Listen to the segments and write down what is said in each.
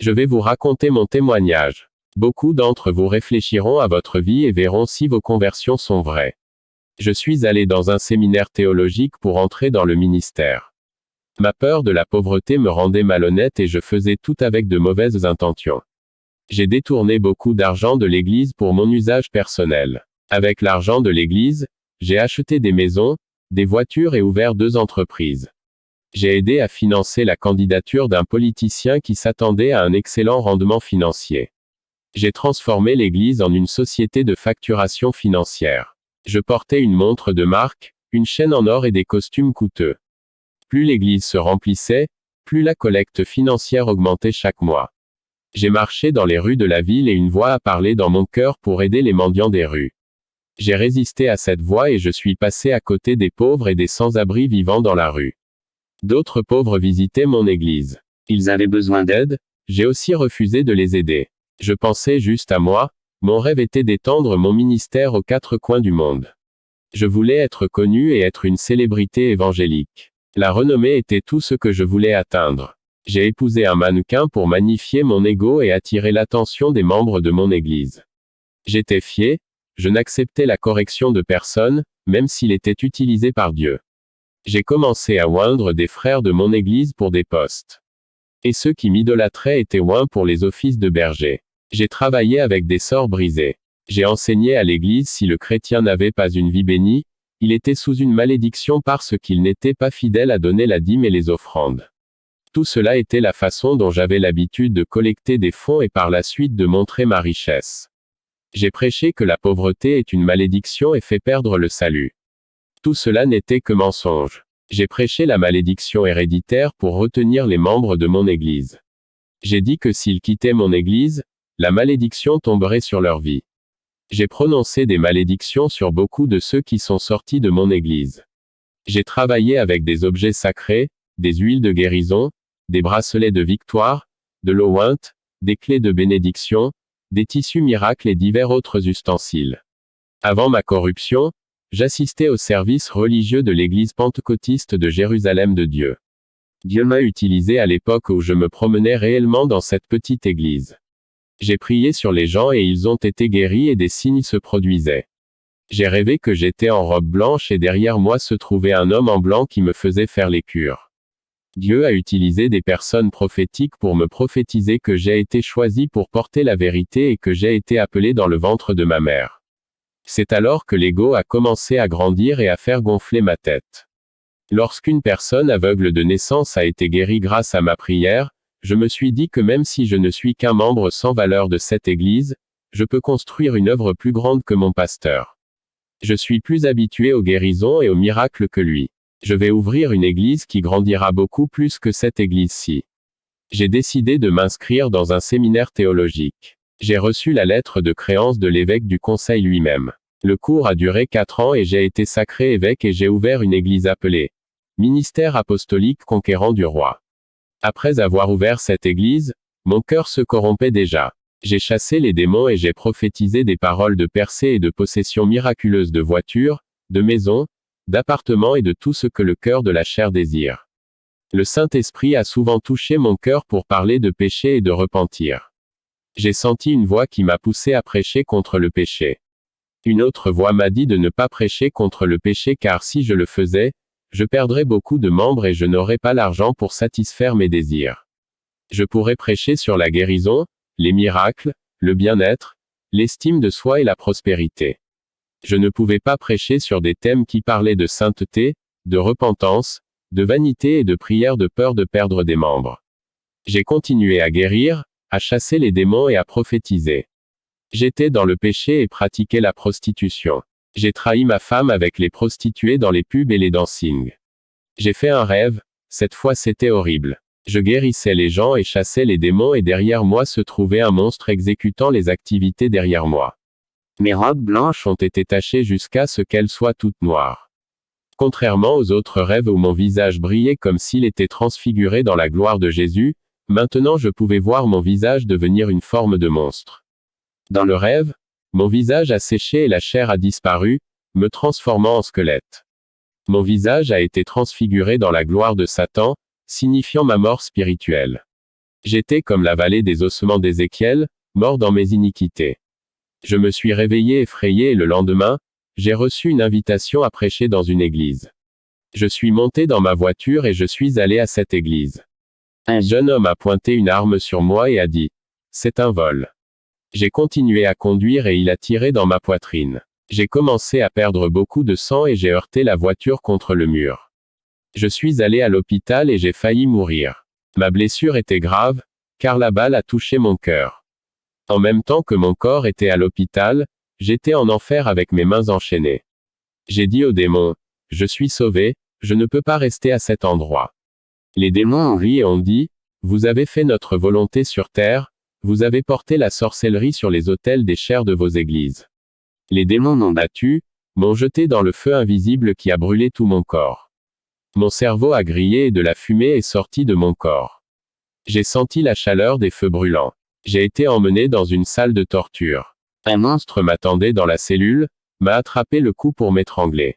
Je vais vous raconter mon témoignage. Beaucoup d'entre vous réfléchiront à votre vie et verront si vos conversions sont vraies. Je suis allé dans un séminaire théologique pour entrer dans le ministère. Ma peur de la pauvreté me rendait malhonnête et je faisais tout avec de mauvaises intentions. J'ai détourné beaucoup d'argent de l'Église pour mon usage personnel. Avec l'argent de l'Église, j'ai acheté des maisons, des voitures et ouvert 2 entreprises. J'ai aidé à financer la candidature d'un politicien qui s'attendait à un excellent rendement financier. J'ai transformé l'Église en une société de facturation financière. Je portais une montre de marque, une chaîne en or et des costumes coûteux. Plus l'Église se remplissait, plus la collecte financière augmentait chaque mois. J'ai marché dans les rues de la ville et une voix a parlé dans mon cœur pour aider les mendiants des rues. J'ai résisté à cette voix et je suis passé à côté des pauvres et des sans-abri vivant dans la rue. D'autres pauvres visitaient mon église. Ils avaient besoin d'aide, j'ai aussi refusé de les aider. Je pensais juste à moi, mon rêve était d'étendre mon ministère aux 4 coins du monde. Je voulais être connu et être une célébrité évangélique. La renommée était tout ce que je voulais atteindre. J'ai épousé un mannequin pour magnifier mon ego et attirer l'attention des membres de mon église. J'étais fier, je n'acceptais la correction de personne, même s'il était utilisé par Dieu. J'ai commencé à oindre des frères de mon église pour des postes. Et ceux qui m'idolâtraient étaient oints pour les offices de berger. J'ai travaillé avec des sorts brisés. J'ai enseigné à l'église si le chrétien n'avait pas une vie bénie, il était sous une malédiction parce qu'il n'était pas fidèle à donner la dîme et les offrandes. Tout cela était la façon dont j'avais l'habitude de collecter des fonds et par la suite de montrer ma richesse. J'ai prêché que la pauvreté est une malédiction et fait perdre le salut. Tout cela n'était que mensonge. J'ai prêché la malédiction héréditaire pour retenir les membres de mon église. J'ai dit que s'ils quittaient mon église, la malédiction tomberait sur leur vie. J'ai prononcé des malédictions sur beaucoup de ceux qui sont sortis de mon église. J'ai travaillé avec des objets sacrés, des huiles de guérison, des bracelets de victoire, de l'eau ointe, des clés de bénédiction, des tissus miracles et divers autres ustensiles. Avant ma corruption, j'assistais au service religieux de l'église pentecôtiste de Jérusalem de Dieu. Dieu m'a utilisé à l'époque où je me promenais réellement dans cette petite église. J'ai prié sur les gens et ils ont été guéris et des signes se produisaient. J'ai rêvé que j'étais en robe blanche et derrière moi se trouvait un homme en blanc qui me faisait faire les cures. Dieu a utilisé des personnes prophétiques pour me prophétiser que j'ai été choisi pour porter la vérité et que j'ai été appelé dans le ventre de ma mère. C'est alors que l'ego a commencé à grandir et à faire gonfler ma tête. Lorsqu'une personne aveugle de naissance a été guérie grâce à ma prière, je me suis dit que même si je ne suis qu'un membre sans valeur de cette église, je peux construire une œuvre plus grande que mon pasteur. Je suis plus habitué aux guérisons et aux miracles que lui. Je vais ouvrir une église qui grandira beaucoup plus que cette église-ci. J'ai décidé de m'inscrire dans un séminaire théologique. J'ai reçu la lettre de créance de l'évêque du conseil lui-même. Le cours a duré 4 ans et j'ai été sacré évêque et j'ai ouvert une église appelée Ministère apostolique conquérant du roi. Après avoir ouvert cette église, mon cœur se corrompait déjà. J'ai chassé les démons et j'ai prophétisé des paroles de percée et de possession miraculeuse de voitures, de maisons, d'appartements et de tout ce que le cœur de la chair désire. Le Saint-Esprit a souvent touché mon cœur pour parler de péché et de repentir. J'ai senti une voix qui m'a poussé à prêcher contre le péché. Une autre voix m'a dit de ne pas prêcher contre le péché car si je le faisais, je perdrais beaucoup de membres et je n'aurais pas l'argent pour satisfaire mes désirs. Je pourrais prêcher sur la guérison, les miracles, le bien-être, l'estime de soi et la prospérité. Je ne pouvais pas prêcher sur des thèmes qui parlaient de sainteté, de repentance, de vanité et de prière de peur de perdre des membres. J'ai continué à guérir, à chasser les démons et à prophétiser. J'étais dans le péché et pratiquais la prostitution. J'ai trahi ma femme avec les prostituées dans les pubs et les dancings. J'ai fait un rêve, cette fois c'était horrible. Je guérissais les gens et chassais les démons et derrière moi se trouvait un monstre exécutant les activités derrière moi. Mes robes blanches ont été tachées jusqu'à ce qu'elles soient toutes noires. Contrairement aux autres rêves où mon visage brillait comme s'il était transfiguré dans la gloire de Jésus, maintenant je pouvais voir mon visage devenir une forme de monstre. Dans le rêve, mon visage a séché et la chair a disparu, me transformant en squelette. Mon visage a été transfiguré dans la gloire de Satan, signifiant ma mort spirituelle. J'étais comme la vallée des ossements d'Ézéchiel, mort dans mes iniquités. Je me suis réveillé effrayé et le lendemain, j'ai reçu une invitation à prêcher dans une église. Je suis monté dans ma voiture et je suis allé à cette église. Un jeune homme a pointé une arme sur moi et a dit, « C'est un vol. » J'ai continué à conduire et il a tiré dans ma poitrine. J'ai commencé à perdre beaucoup de sang et j'ai heurté la voiture contre le mur. Je suis allé à l'hôpital et j'ai failli mourir. Ma blessure était grave, car la balle a touché mon cœur. En même temps que mon corps était à l'hôpital, j'étais en enfer avec mes mains enchaînées. J'ai dit au démon, « Je suis sauvé, je ne peux pas rester à cet endroit. » Les démons ont ri et ont dit, « Vous avez fait notre volonté sur terre, vous avez porté la sorcellerie sur les autels des chairs de vos églises. » Les démons m'ont battu, m'ont jeté dans le feu invisible qui a brûlé tout mon corps. Mon cerveau a grillé et de la fumée est sortie de mon corps. J'ai senti la chaleur des feux brûlants. J'ai été emmené dans une salle de torture. Un monstre m'attendait dans la cellule, m'a attrapé le cou pour m'étrangler.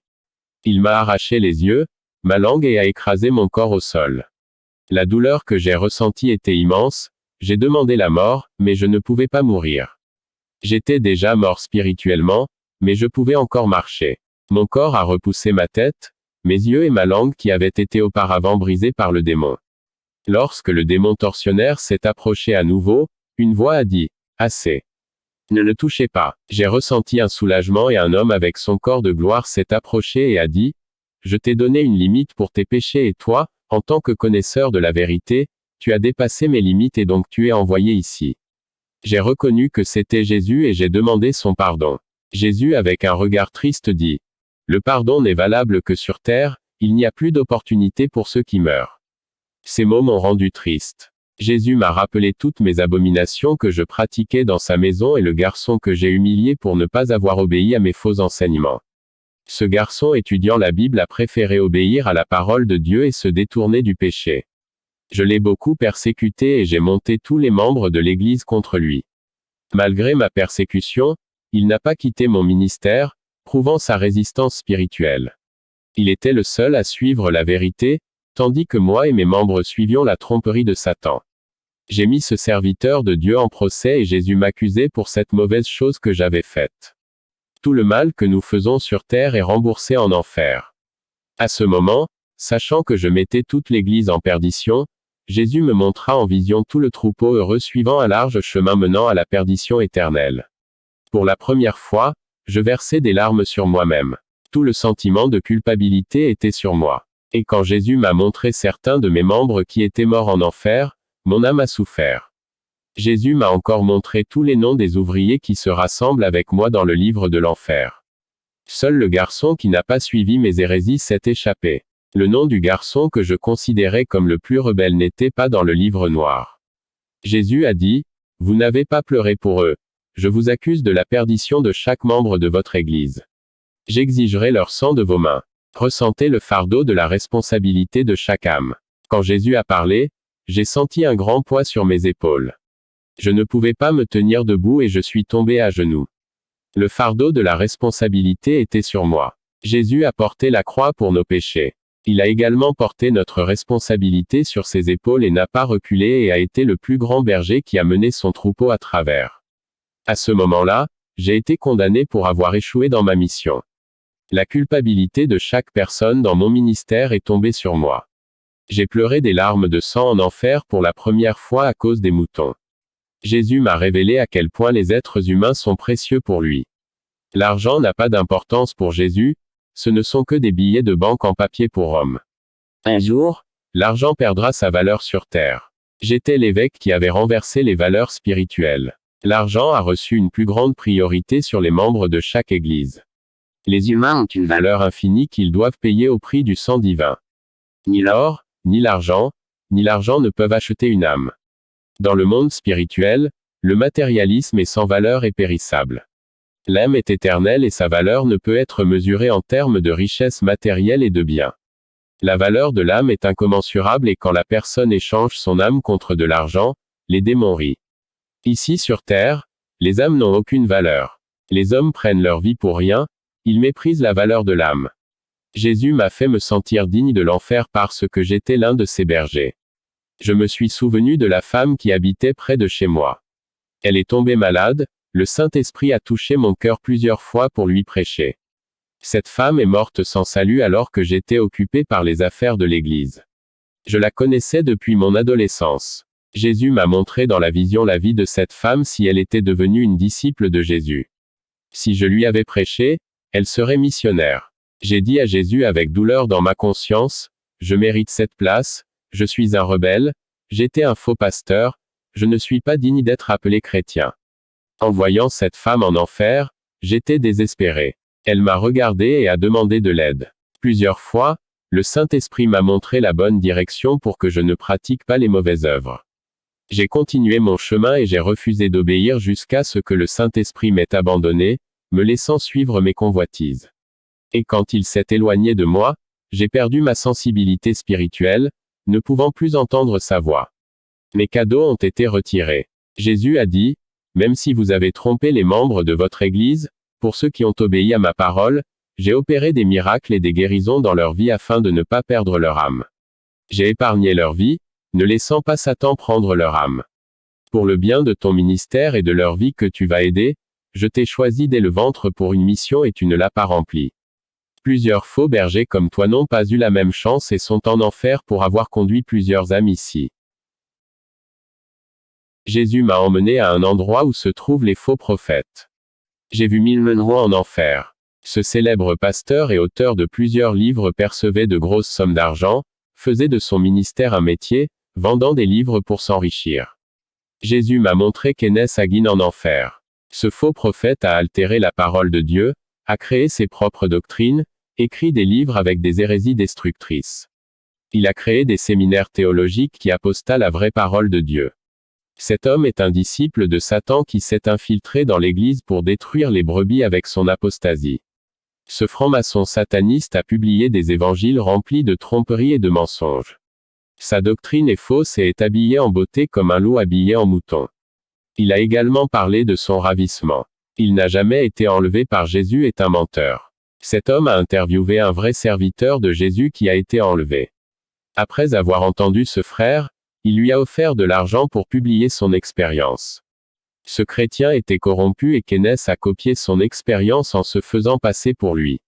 Il m'a arraché les yeux, ma langue et a écrasé mon corps au sol. La douleur que j'ai ressentie était immense, j'ai demandé la mort, mais je ne pouvais pas mourir. J'étais déjà mort spirituellement, mais je pouvais encore marcher. Mon corps a repoussé ma tête, mes yeux et ma langue qui avaient été auparavant brisés par le démon. Lorsque le démon tortionnaire s'est approché à nouveau, une voix a dit, « Assez. Ne le touchez pas. » J'ai ressenti un soulagement et un homme avec son corps de gloire s'est approché et a dit, « Je t'ai donné une limite pour tes péchés et toi, en tant que connaisseur de la vérité, tu as dépassé mes limites et donc tu es envoyé ici. » J'ai reconnu que c'était Jésus et j'ai demandé son pardon. Jésus avec un regard triste dit, « Le pardon n'est valable que sur terre, il n'y a plus d'opportunité pour ceux qui meurent. » Ces mots m'ont rendu triste. Jésus m'a rappelé toutes mes abominations que je pratiquais dans sa maison et le garçon que j'ai humilié pour ne pas avoir obéi à mes faux enseignements. Ce garçon étudiant la Bible a préféré obéir à la parole de Dieu et se détourner du péché. Je l'ai beaucoup persécuté et j'ai monté tous les membres de l'Église contre lui. Malgré ma persécution, il n'a pas quitté mon ministère, prouvant sa résistance spirituelle. Il était le seul à suivre la vérité, tandis que moi et mes membres suivions la tromperie de Satan. J'ai mis ce serviteur de Dieu en procès et Jésus m'accusait pour cette mauvaise chose que j'avais faite. Tout le mal que nous faisons sur terre est remboursé en enfer. À ce moment, sachant que je mettais toute l'Église en perdition, Jésus me montra en vision tout le troupeau heureux suivant un large chemin menant à la perdition éternelle. Pour la première fois, je versais des larmes sur moi-même. Tout le sentiment de culpabilité était sur moi. Et quand Jésus m'a montré certains de mes membres qui étaient morts en enfer, mon âme a souffert. Jésus m'a encore montré tous les noms des ouvriers qui se rassemblent avec moi dans le livre de l'enfer. Seul le garçon qui n'a pas suivi mes hérésies s'est échappé. Le nom du garçon que je considérais comme le plus rebelle n'était pas dans le livre noir. Jésus a dit, « Vous n'avez pas pleuré pour eux. Je vous accuse de la perdition de chaque membre de votre Église. J'exigerai leur sang de vos mains. Ressentez le fardeau de la responsabilité de chaque âme. » Quand Jésus a parlé, j'ai senti un grand poids sur mes épaules. Je ne pouvais pas me tenir debout et je suis tombé à genoux. Le fardeau de la responsabilité était sur moi. Jésus a porté la croix pour nos péchés. Il a également porté notre responsabilité sur ses épaules et n'a pas reculé et a été le plus grand berger qui a mené son troupeau à travers. À ce moment-là, j'ai été condamné pour avoir échoué dans ma mission. La culpabilité de chaque personne dans mon ministère est tombée sur moi. J'ai pleuré des larmes de sang en enfer pour la première fois à cause des moutons. Jésus m'a révélé à quel point les êtres humains sont précieux pour lui. L'argent n'a pas d'importance pour Jésus, ce ne sont que des billets de banque en papier pour hommes. Un jour, l'argent perdra sa valeur sur terre. J'étais l'évêque qui avait renversé les valeurs spirituelles. L'argent a reçu une plus grande priorité sur les membres de chaque église. Les humains ont une valeur infinie qu'ils doivent payer au prix du sang divin. Ni l'or, ni l'argent ne peuvent acheter une âme. Dans le monde spirituel, le matérialisme est sans valeur et périssable. L'âme est éternelle et sa valeur ne peut être mesurée en termes de richesse matérielle et de biens. La valeur de l'âme est incommensurable et quand la personne échange son âme contre de l'argent, les démons rient. Ici sur terre, les âmes n'ont aucune valeur. Les hommes prennent leur vie pour rien, ils méprisent la valeur de l'âme. Jésus m'a fait me sentir digne de l'enfer parce que j'étais l'un de ses bergers. Je me suis souvenu de la femme qui habitait près de chez moi. Elle est tombée malade, le Saint-Esprit a touché mon cœur plusieurs fois pour lui prêcher. Cette femme est morte sans salut alors que j'étais occupé par les affaires de l'Église. Je la connaissais depuis mon adolescence. Jésus m'a montré dans la vision la vie de cette femme si elle était devenue une disciple de Jésus. Si je lui avais prêché, elle serait missionnaire. J'ai dit à Jésus avec douleur dans ma conscience, je mérite cette place, je suis un rebelle, j'étais un faux pasteur, je ne suis pas digne d'être appelé chrétien. En voyant cette femme en enfer, j'étais désespéré. Elle m'a regardé et a demandé de l'aide. Plusieurs fois, le Saint-Esprit m'a montré la bonne direction pour que je ne pratique pas les mauvaises œuvres. J'ai continué mon chemin et j'ai refusé d'obéir jusqu'à ce que le Saint-Esprit m'ait abandonné, me laissant suivre mes convoitises. Et quand il s'est éloigné de moi, j'ai perdu ma sensibilité spirituelle, ne pouvant plus entendre sa voix. Mes cadeaux ont été retirés. Jésus a dit, même si vous avez trompé les membres de votre Église, pour ceux qui ont obéi à ma parole, j'ai opéré des miracles et des guérisons dans leur vie afin de ne pas perdre leur âme. J'ai épargné leur vie, ne laissant pas Satan prendre leur âme. Pour le bien de ton ministère et de leur vie que tu vas aider, je t'ai choisi dès le ventre pour une mission et tu ne l'as pas remplie. Plusieurs faux bergers comme toi n'ont pas eu la même chance et sont en enfer pour avoir conduit plusieurs âmes ici. Jésus m'a emmené à un endroit où se trouvent les faux prophètes. J'ai vu Mill Monroe en enfer. Ce célèbre pasteur et auteur de plusieurs livres percevait de grosses sommes d'argent, faisait de son ministère un métier, vendant des livres pour s'enrichir. Jésus m'a montré Kenneth Hagin en enfer. Ce faux prophète a altéré la parole de Dieu, a créé ses propres doctrines, écrit des livres avec des hérésies destructrices. Il a créé des séminaires théologiques qui apostat la vraie parole de Dieu. Cet homme est un disciple de Satan qui s'est infiltré dans l'Église pour détruire les brebis avec son apostasie. Ce franc-maçon sataniste a publié des évangiles remplis de tromperies et de mensonges. Sa doctrine est fausse et est habillée en beauté comme un loup habillé en mouton. Il a également parlé de son ravissement. Il n'a jamais été enlevé par Jésus est un menteur. Cet homme a interviewé un vrai serviteur de Jésus qui a été enlevé. Après avoir entendu ce frère, il lui a offert de l'argent pour publier son expérience. Ce chrétien était corrompu et Kenneth a copié son expérience en se faisant passer pour lui.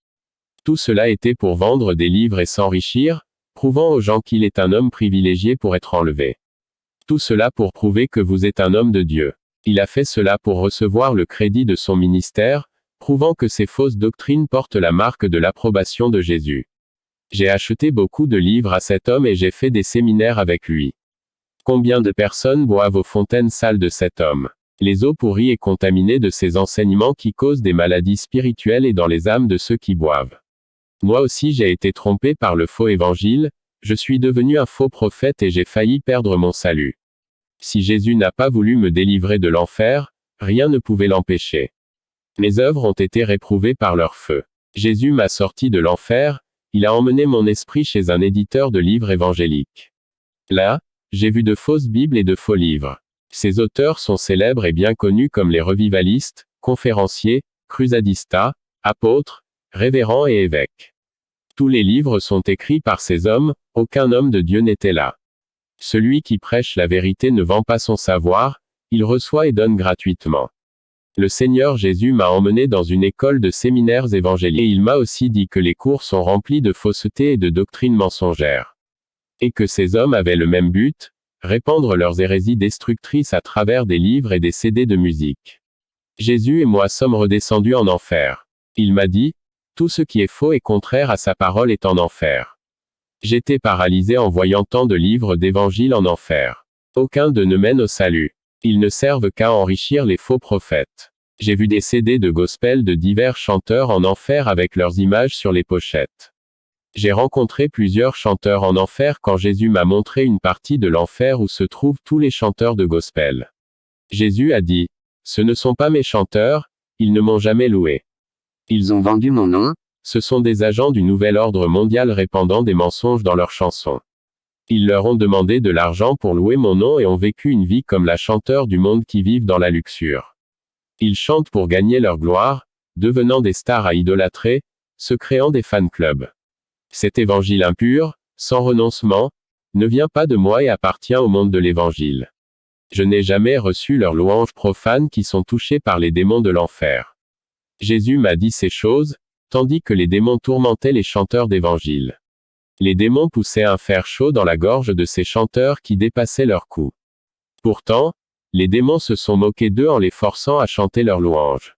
Tout cela était pour vendre des livres et s'enrichir, prouvant aux gens qu'il est un homme privilégié pour être enlevé. Tout cela pour prouver que vous êtes un homme de Dieu. Il a fait cela pour recevoir le crédit de son ministère, prouvant que ces fausses doctrines portent la marque de l'approbation de Jésus. J'ai acheté beaucoup de livres à cet homme et j'ai fait des séminaires avec lui. Combien de personnes boivent aux fontaines sales de cet homme? Les eaux pourries et contaminées de ces enseignements qui causent des maladies spirituelles et dans les âmes de ceux qui boivent. Moi aussi j'ai été trompé par le faux évangile, je suis devenu un faux prophète et j'ai failli perdre mon salut. Si Jésus n'a pas voulu me délivrer de l'enfer, rien ne pouvait l'empêcher. Mes œuvres ont été réprouvées par leur feu. Jésus m'a sorti de l'enfer, il a emmené mon esprit chez un éditeur de livres évangéliques. Là, j'ai vu de fausses Bibles et de faux livres. Ces auteurs sont célèbres et bien connus comme les revivalistes, conférenciers, cruzadistas, apôtres, révérends et évêques. Tous les livres sont écrits par ces hommes, aucun homme de Dieu n'était là. Celui qui prêche la vérité ne vend pas son savoir, il reçoit et donne gratuitement. Le Seigneur Jésus m'a emmené dans une école de séminaires évangéliques et il m'a aussi dit que les cours sont remplis de fausseté et de doctrines mensongères. Et que ces hommes avaient le même but, répandre leurs hérésies destructrices à travers des livres et des CD de musique. Jésus et moi sommes redescendus en enfer. Il m'a dit, tout ce qui est faux et contraire à sa parole est en enfer. J'étais paralysé en voyant tant de livres d'évangiles en enfer. Aucun d'eux ne mène au salut. Ils ne servent qu'à enrichir les faux prophètes. J'ai vu des CD de gospel de divers chanteurs en enfer avec leurs images sur les pochettes. J'ai rencontré plusieurs chanteurs en enfer quand Jésus m'a montré une partie de l'enfer où se trouvent tous les chanteurs de gospel. Jésus a dit, ce ne sont pas mes chanteurs, ils ne m'ont jamais loué. Ils ont vendu mon nom, ce sont des agents du nouvel ordre mondial répandant des mensonges dans leurs chansons. Ils leur ont demandé de l'argent pour louer mon nom et ont vécu une vie comme la chanteur du monde qui vivent dans la luxure. Ils chantent pour gagner leur gloire, devenant des stars à idolâtrer, se créant des fan clubs. Cet évangile impur, sans renoncement, ne vient pas de moi et appartient au monde de l'Évangile. Je n'ai jamais reçu leurs louanges profanes qui sont touchés par les démons de l'enfer. Jésus m'a dit ces choses, tandis que les démons tourmentaient les chanteurs d'Évangile. Les démons poussaient un fer chaud dans la gorge de ces chanteurs qui dépassaient leurs coups. Pourtant, les démons se sont moqués d'eux en les forçant à chanter leurs louanges.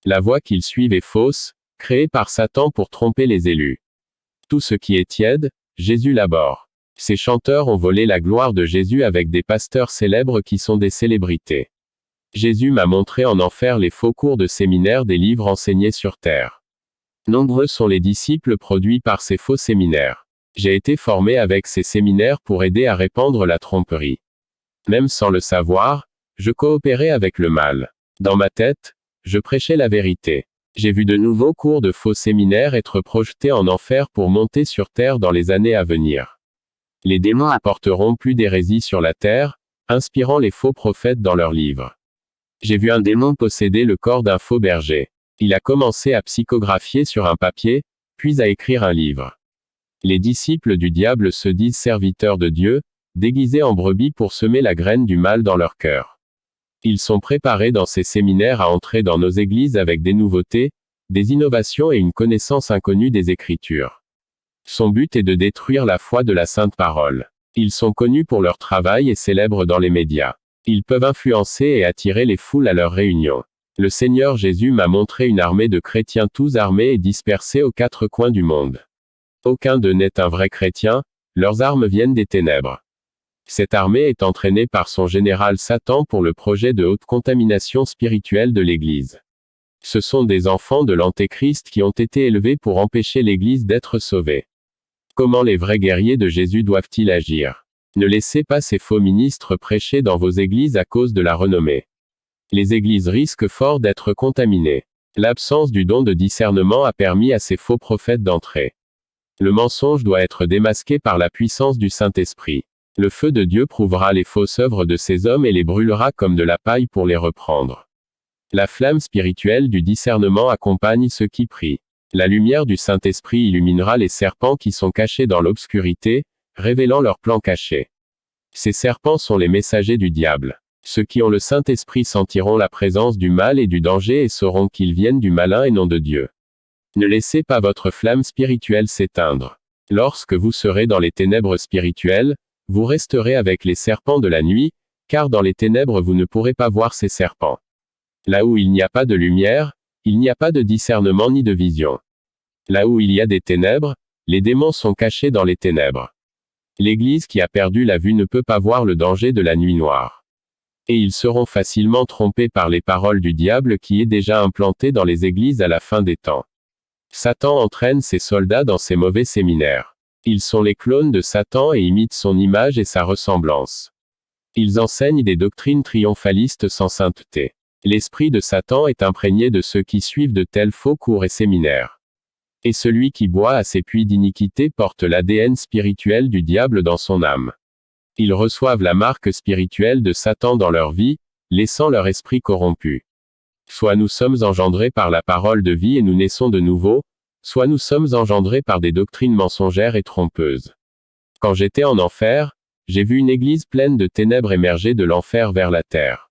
La voie qu'ils suivent est fausse, créée par Satan pour tromper les élus. Tout ce qui est tiède, Jésus l'abhorre. Ces chanteurs ont volé la gloire de Jésus avec des pasteurs célèbres qui sont des célébrités. Jésus m'a montré en enfer les faux cours de séminaire des livres enseignés sur terre. Nombreux sont les disciples produits par ces faux séminaires. J'ai été formé avec ces séminaires pour aider à répandre la tromperie. Même sans le savoir, je coopérais avec le mal. Dans ma tête, je prêchais la vérité. J'ai vu de nouveaux cours de faux séminaires être projetés en enfer pour monter sur terre dans les années à venir. Les démons apporteront plus d'hérésie sur la terre, inspirant les faux prophètes dans leurs livres. J'ai vu un démon posséder le corps d'un faux berger. Il a commencé à psychographier sur un papier, puis à écrire un livre. Les disciples du diable se disent serviteurs de Dieu, déguisés en brebis pour semer la graine du mal dans leur cœur. Ils sont préparés dans ces séminaires à entrer dans nos églises avec des nouveautés, des innovations et une connaissance inconnue des Écritures. Son but est de détruire la foi de la Sainte Parole. Ils sont connus pour leur travail et célèbres dans les médias. Ils peuvent influencer et attirer les foules à leurs réunions. Le Seigneur Jésus m'a montré une armée de chrétiens tous armés et dispersés aux quatre coins du monde. Aucun d'eux n'est un vrai chrétien, leurs armes viennent des ténèbres. Cette armée est entraînée par son général Satan pour le projet de haute contamination spirituelle de l'Église. Ce sont des enfants de l'Antéchrist qui ont été élevés pour empêcher l'Église d'être sauvée. Comment les vrais guerriers de Jésus doivent-ils agir? Ne laissez pas ces faux ministres prêcher dans vos églises à cause de la renommée. Les églises risquent fort d'être contaminées. L'absence du don de discernement a permis à ces faux prophètes d'entrer. Le mensonge doit être démasqué par la puissance du Saint-Esprit. Le feu de Dieu prouvera les fausses œuvres de ces hommes et les brûlera comme de la paille pour les reprendre. La flamme spirituelle du discernement accompagne ceux qui prient. La lumière du Saint-Esprit illuminera les serpents qui sont cachés dans l'obscurité, révélant leurs plans cachés. Ces serpents sont les messagers du diable. Ceux qui ont le Saint-Esprit sentiront la présence du mal et du danger et sauront qu'ils viennent du malin et non de Dieu. Ne laissez pas votre flamme spirituelle s'éteindre. Lorsque vous serez dans les ténèbres spirituelles, vous resterez avec les serpents de la nuit, car dans les ténèbres vous ne pourrez pas voir ces serpents. Là où il n'y a pas de lumière, il n'y a pas de discernement ni de vision. Là où il y a des ténèbres, les démons sont cachés dans les ténèbres. L'Église qui a perdu la vue ne peut pas voir le danger de la nuit noire. Et ils seront facilement trompés par les paroles du diable qui est déjà implanté dans les églises à la fin des temps. Satan entraîne ses soldats dans ses mauvais séminaires. Ils sont les clones de Satan et imitent son image et sa ressemblance. Ils enseignent des doctrines triomphalistes sans sainteté. L'esprit de Satan est imprégné de ceux qui suivent de tels faux cours et séminaires. Et celui qui boit à ces puits d'iniquité porte l'ADN spirituel du diable dans son âme. Ils reçoivent la marque spirituelle de Satan dans leur vie, laissant leur esprit corrompu. Soit nous sommes engendrés par la parole de vie et nous naissons de nouveau, soit nous sommes engendrés par des doctrines mensongères et trompeuses. Quand j'étais en enfer, j'ai vu une église pleine de ténèbres émerger de l'enfer vers la terre.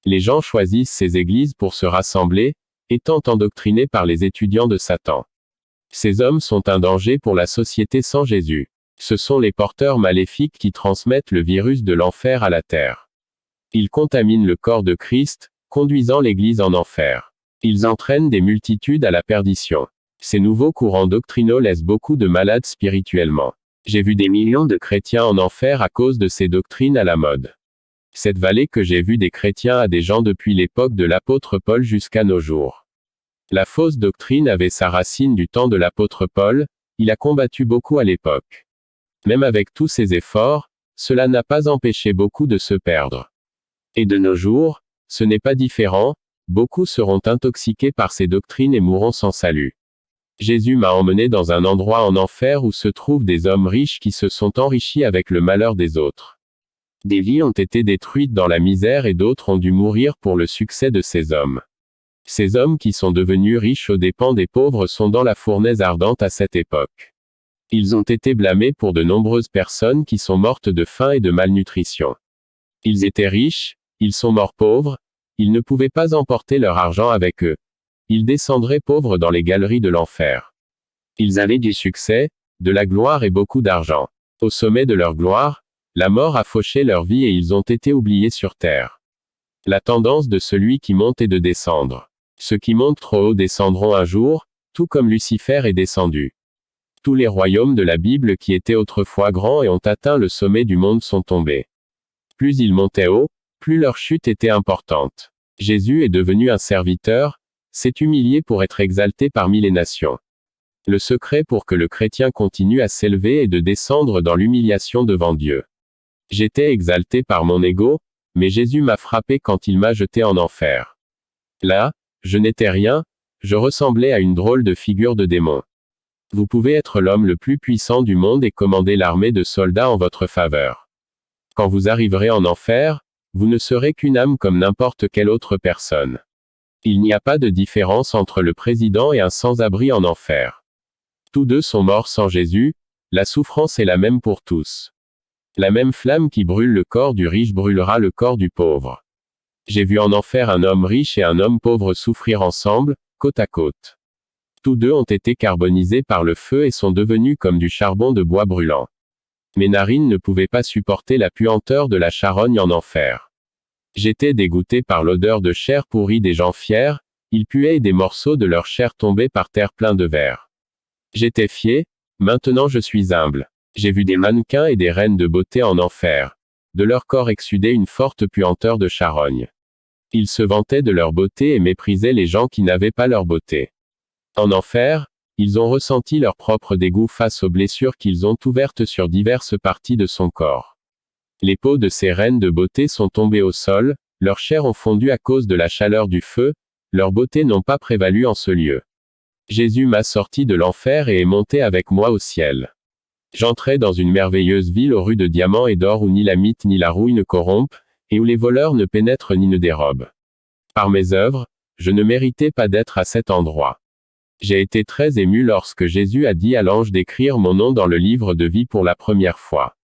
Les gens choisissent ces églises pour se rassembler, étant endoctrinés par les étudiants de Satan. Ces hommes sont un danger pour la société sans Jésus. Ce sont les porteurs maléfiques qui transmettent le virus de l'enfer à la terre. Ils contaminent le corps de Christ, conduisant l'Église en enfer. Ils entraînent des multitudes à la perdition. Ces nouveaux courants doctrinaux laissent beaucoup de malades spirituellement. J'ai vu des millions de chrétiens en enfer à cause de ces doctrines à la mode. Cette vallée que j'ai vue des chrétiens a des gens depuis l'époque de l'apôtre Paul jusqu'à nos jours. La fausse doctrine avait sa racine du temps de l'apôtre Paul, il a combattu beaucoup à l'époque. Même avec tous ses efforts, cela n'a pas empêché beaucoup de se perdre. Et de nos jours, ce n'est pas différent, beaucoup seront intoxiqués par ces doctrines et mourront sans salut. Jésus m'a emmené dans un endroit en enfer où se trouvent des hommes riches qui se sont enrichis avec le malheur des autres. Des vies ont été détruites dans la misère et d'autres ont dû mourir pour le succès de ces hommes. Ces hommes qui sont devenus riches aux dépens des pauvres sont dans la fournaise ardente à cette époque. Ils ont été blâmés pour de nombreuses personnes qui sont mortes de faim et de malnutrition. Ils étaient riches, ils sont morts pauvres, ils ne pouvaient pas emporter leur argent avec eux. Ils descendraient pauvres dans les galeries de l'enfer. Ils avaient du succès, de la gloire et beaucoup d'argent. Au sommet de leur gloire, la mort a fauché leur vie et ils ont été oubliés sur terre. La tendance de celui qui monte est de descendre. Ceux qui montent trop haut descendront un jour, tout comme Lucifer est descendu. Tous les royaumes de la Bible qui étaient autrefois grands et ont atteint le sommet du monde sont tombés. Plus ils montaient haut, plus leur chute était importante. Jésus est devenu un serviteur, s'est humilié pour être exalté parmi les nations. Le secret pour que le chrétien continue à s'élever est de descendre dans l'humiliation devant Dieu. J'étais exalté par mon ego, mais Jésus m'a frappé quand il m'a jeté en enfer. Là, je n'étais rien, je ressemblais à une drôle de figure de démon. Vous pouvez être l'homme le plus puissant du monde et commander l'armée de soldats en votre faveur. Quand vous arriverez en enfer, vous ne serez qu'une âme comme n'importe quelle autre personne. Il n'y a pas de différence entre le président et un sans-abri en enfer. Tous deux sont morts sans Jésus, la souffrance est la même pour tous. La même flamme qui brûle le corps du riche brûlera le corps du pauvre. J'ai vu en enfer un homme riche et un homme pauvre souffrir ensemble, côte à côte. Tous deux ont été carbonisés par le feu et sont devenus comme du charbon de bois brûlant. Mes narines ne pouvaient pas supporter la puanteur de la charogne en enfer. J'étais dégoûté par l'odeur de chair pourrie des gens fiers, ils puaient et des morceaux de leur chair tombaient par terre pleins de vers. J'étais fier, maintenant je suis humble. J'ai vu des mannequins et des reines de beauté en enfer. De leur corps exsudait une forte puanteur de charogne. Ils se vantaient de leur beauté et méprisaient les gens qui n'avaient pas leur beauté. En enfer, ils ont ressenti leur propre dégoût face aux blessures qu'ils ont ouvertes sur diverses parties de son corps. Les peaux de ces reines de beauté sont tombées au sol, leurs chairs ont fondu à cause de la chaleur du feu, leur beauté n'ont pas prévalu en ce lieu. Jésus m'a sorti de l'enfer et est monté avec moi au ciel. J'entrais dans une merveilleuse ville aux rues de diamants et d'or où ni la mythe ni la rouille ne corrompent, et où les voleurs ne pénètrent ni ne dérobent. Par mes œuvres, je ne méritais pas d'être à cet endroit. J'ai été très ému lorsque Jésus a dit à l'ange d'écrire mon nom dans le livre de vie pour la première fois.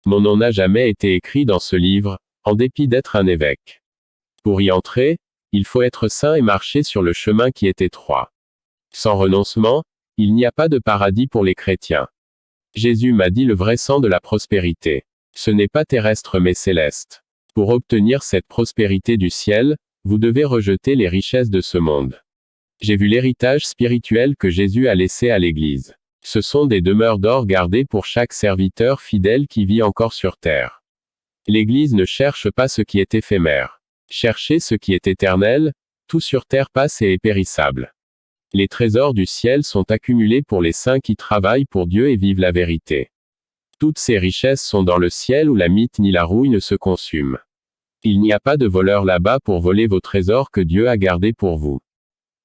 Mon nom n'a jamais été écrit dans ce livre, en dépit d'être un évêque. Pour y entrer, il faut être saint et marcher sur le chemin qui est étroit. Sans renoncement, il n'y a pas de paradis pour les chrétiens. Jésus m'a dit le vrai sang de la prospérité. Ce n'est pas terrestre mais céleste. Pour obtenir cette prospérité du ciel, vous devez rejeter les richesses de ce monde. J'ai vu l'héritage spirituel que Jésus a laissé à l'Église. Ce sont des demeures d'or gardées pour chaque serviteur fidèle qui vit encore sur terre. L'Église ne cherche pas ce qui est éphémère. Cherchez ce qui est éternel, tout sur terre passe et est périssable. Les trésors du ciel sont accumulés pour les saints qui travaillent pour Dieu et vivent la vérité. Toutes ces richesses sont dans le ciel où la mythe ni la rouille ne se consument. Il n'y a pas de voleur là-bas pour voler vos trésors que Dieu a gardés pour vous.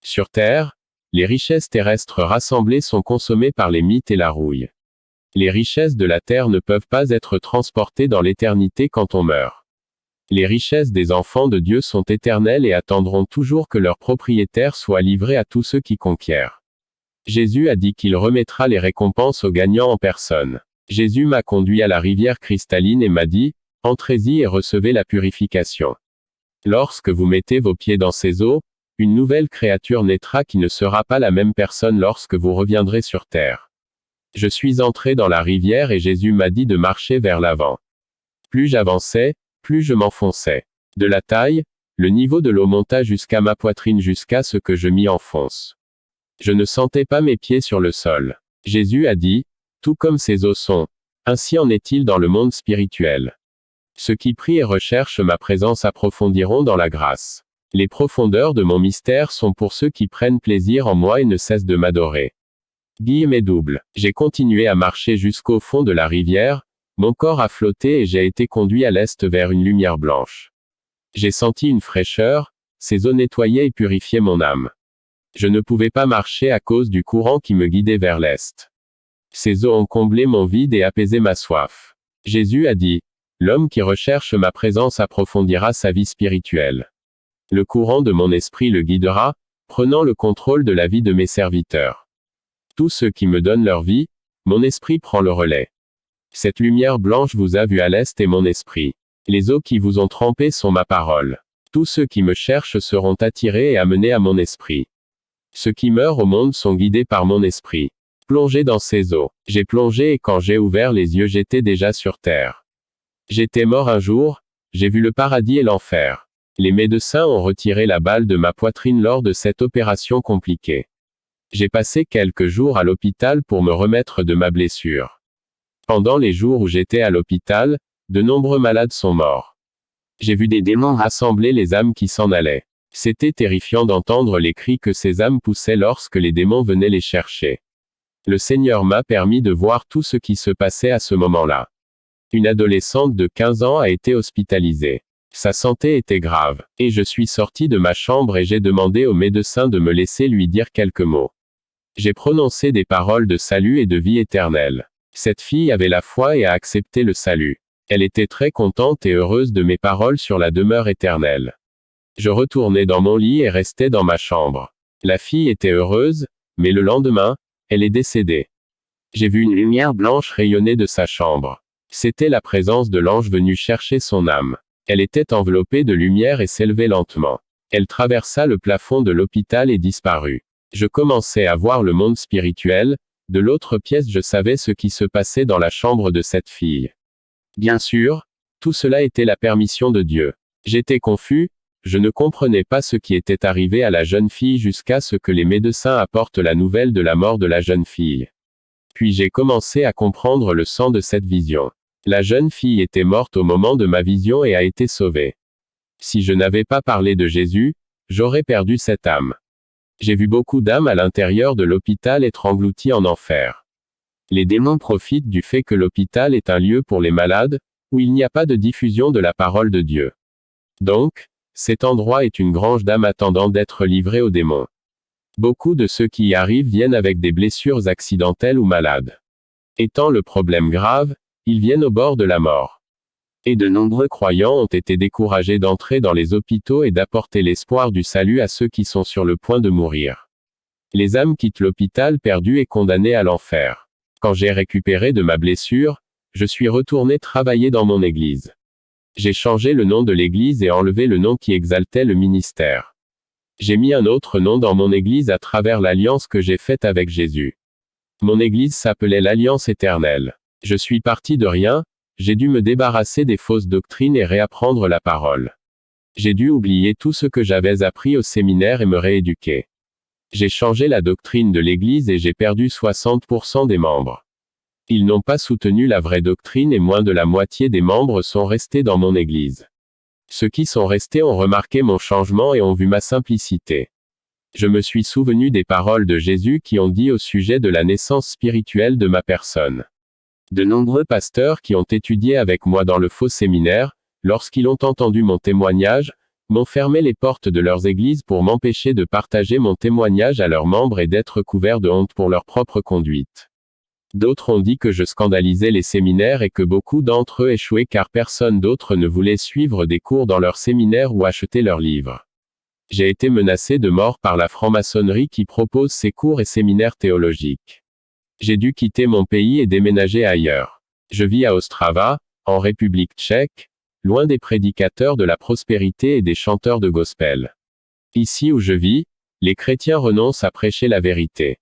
Sur terre, les richesses terrestres rassemblées sont consommées par les mythes et la rouille. Les richesses de la terre ne peuvent pas être transportées dans l'éternité quand on meurt. Les richesses des enfants de Dieu sont éternelles et attendront toujours que leur propriétaire soit livré à tous ceux qui conquièrent. Jésus a dit qu'il remettra les récompenses aux gagnants en personne. Jésus m'a conduit à la rivière cristalline et m'a dit, « Entrez-y et recevez la purification. » Lorsque vous mettez vos pieds dans ces eaux, une nouvelle créature naîtra qui ne sera pas la même personne lorsque vous reviendrez sur terre. Je suis entré dans la rivière et Jésus m'a dit de marcher vers l'avant. Plus j'avançais, plus je m'enfonçais. De la taille, le niveau de l'eau monta jusqu'à ma poitrine jusqu'à ce que je m'y enfonce. Je ne sentais pas mes pieds sur le sol. Jésus a dit, tout comme ces eaux sont, ainsi en est-il dans le monde spirituel. Ceux qui prient et recherchent ma présence approfondiront dans la grâce. Les profondeurs de mon mystère sont pour ceux qui prennent plaisir en moi et ne cessent de m'adorer. Guillemets double. J'ai continué à marcher jusqu'au fond de la rivière, mon corps a flotté et j'ai été conduit à l'est vers une lumière blanche. J'ai senti une fraîcheur, ces eaux nettoyaient et purifiaient mon âme. Je ne pouvais pas marcher à cause du courant qui me guidait vers l'est. Ces eaux ont comblé mon vide et apaisé ma soif. Jésus a dit, l'homme qui recherche ma présence approfondira sa vie spirituelle. Le courant de mon esprit le guidera, prenant le contrôle de la vie de mes serviteurs. Tous ceux qui me donnent leur vie, Mon esprit prend le relais. Cette lumière blanche vous a vu à l'est est mon esprit. Les eaux qui vous ont trempé sont ma parole. Tous ceux qui me cherchent seront attirés et amenés à mon esprit. Ceux qui meurent au monde sont guidés par mon esprit. Plongez dans ces eaux. J'ai plongé et quand j'ai ouvert les yeux j'étais déjà sur terre. J'étais mort un jour, j'ai vu le paradis et l'enfer. Les médecins ont retiré la balle de ma poitrine lors de cette opération compliquée. J'ai passé quelques jours à l'hôpital pour me remettre de ma blessure. Pendant les jours où j'étais à l'hôpital, de nombreux malades sont morts. J'ai vu des démons rassembler les âmes qui s'en allaient. C'était terrifiant d'entendre les cris que ces âmes poussaient lorsque les démons venaient les chercher. Le Seigneur m'a permis de voir tout ce qui se passait à ce moment-là. Une adolescente de 15 ans a été hospitalisée. Sa santé était grave, et je suis sorti de ma chambre et j'ai demandé au médecin de me laisser lui dire quelques mots. J'ai prononcé des paroles de salut et de vie éternelle. Cette fille avait la foi et a accepté le salut. Elle était très contente et heureuse de mes paroles sur la demeure éternelle. Je retournai dans mon lit et restai dans ma chambre. La fille était heureuse, mais le lendemain, elle est décédée. J'ai vu une lumière blanche rayonner de sa chambre. C'était la présence de l'ange venu chercher son âme. Elle était enveloppée de lumière et s'élevait lentement. Elle traversa le plafond de l'hôpital et disparut. Je commençais à voir le monde spirituel. De l'autre pièce je savais ce qui se passait dans la chambre de cette fille. Bien sûr, tout cela était la permission de Dieu. J'étais confus, je ne comprenais pas ce qui était arrivé à la jeune fille jusqu'à ce que les médecins apportent la nouvelle de la mort de la jeune fille. Puis j'ai commencé à comprendre le sens de cette vision. La jeune fille était morte au moment de ma vision et a été sauvée. Si je n'avais pas parlé de Jésus, j'aurais perdu cette âme. J'ai vu beaucoup d'âmes à l'intérieur de l'hôpital être englouties en enfer. Les démons profitent du fait que l'hôpital est un lieu pour les malades, où il n'y a pas de diffusion de la parole de Dieu. Donc, cet endroit est une grange d'âmes attendant d'être livrées aux démons. Beaucoup de ceux qui y arrivent viennent avec des blessures accidentelles ou malades. Étant le problème grave, ils viennent au bord de la mort. Et de nombreux croyants ont été découragés d'entrer dans les hôpitaux et d'apporter l'espoir du salut à ceux qui sont sur le point de mourir. Les âmes quittent l'hôpital perdu et condamnées à l'enfer. Quand j'ai récupéré de ma blessure, je suis retourné travailler dans mon église. J'ai changé le nom de l'église et enlevé le nom qui exaltait le ministère. J'ai mis un autre nom dans mon église à travers l'alliance que j'ai faite avec Jésus. Mon église s'appelait l'Alliance éternelle. Je suis parti de rien, j'ai dû me débarrasser des fausses doctrines et réapprendre la parole. J'ai dû oublier tout ce que j'avais appris au séminaire et me rééduquer. J'ai changé la doctrine de l'Église et j'ai perdu 60% des membres. Ils n'ont pas soutenu la vraie doctrine et moins de la moitié des membres sont restés dans mon Église. Ceux qui sont restés ont remarqué mon changement et ont vu ma simplicité. Je me suis souvenu des paroles de Jésus qui ont dit au sujet de la naissance spirituelle de ma personne. De nombreux pasteurs qui ont étudié avec moi dans le faux séminaire, lorsqu'ils ont entendu mon témoignage, m'ont fermé les portes de leurs églises pour m'empêcher de partager mon témoignage à leurs membres et d'être couverts de honte pour leur propre conduite. D'autres ont dit que je scandalisais les séminaires et que beaucoup d'entre eux échouaient car personne d'autre ne voulait suivre des cours dans leur séminaire ou acheter leurs livres. J'ai été menacé de mort par la franc-maçonnerie qui propose ces cours et séminaires théologiques. J'ai dû quitter mon pays et déménager ailleurs. Je vis à Ostrava, en République tchèque, loin des prédicateurs de la prospérité et des chanteurs de gospel. Ici où je vis, les chrétiens renoncent à prêcher la vérité.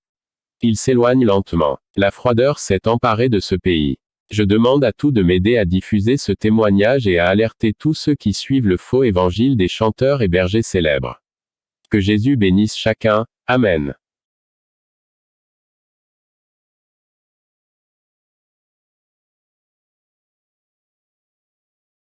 Ils s'éloignent lentement. La froideur s'est emparée de ce pays. Je demande à tous de m'aider à diffuser ce témoignage et à alerter tous ceux qui suivent le faux évangile des chanteurs et bergers célèbres. Que Jésus bénisse chacun. Amen.